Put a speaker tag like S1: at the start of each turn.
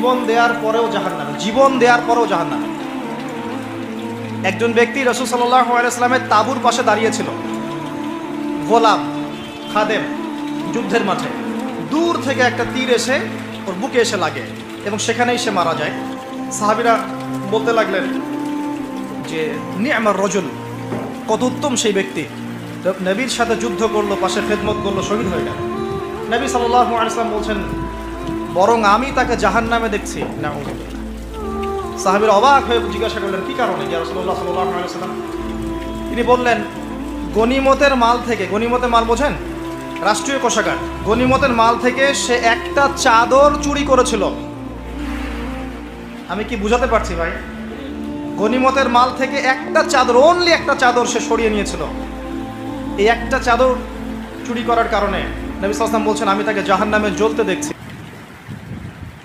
S1: জীবন দেওয়ার পরেও জাহান্নামে, জীবন দেওয়ার পরেও জাহান্নামে। একজন ব্যক্তি রাসূল সাল্লাল্লাহু আলাইহি ওয়াসাল্লামের তাঁবুর পাশে দাঁড়িয়েছিল, গোলাম খাদেম, যুদ্ধের মাঠে। দূর থেকে একটা তীর এসে ওর বুকে এসে লাগে এবং সেখানেই সে মারা যায়। সাহাবীরা বলতে লাগলেন যে নি'মার রাজুল, কত উত্তম সেই ব্যক্তি, নবীর সাথে যুদ্ধ করলো, পাশে খেদমত করলো, শহীদ হয়ে গেল। নবী সাল্লাল্লাহু আলাইহি ওয়াসাল্লাম বলছেন, বরং আমি তাকে জাহান্নামে দেখছি। নাউযুবিল্লাহ। সাহাবীরা অবাক হয়ে জিজ্ঞাসা করলেন, কি কারণে ইয়া রাসূলুল্লাহ সাল্লাল্লাহু আলাইহি ওয়াসাল্লাম? তিনি বললেন, গনিমতের মাল থেকে, গনিমতের মাল বোঝেন, রাষ্ট্রীয় কোষাগার, গনিমতের মাল থেকে সে একটা চাদর চুরি করেছিল। আমি কি বুঝাতে পারছি ভাই? গনিমতের মাল থেকে একটা চাদর, অনলি একটা চাদর সে সরিয়ে নিয়েছিল। এই একটা চাদর চুরি করার কারণে নবী সাল্লাল্লাহু আলাইহি ওয়াসাল্লাম বলছেন, আমি তাকে জাহান্নামে জ্বলতে দেখছি।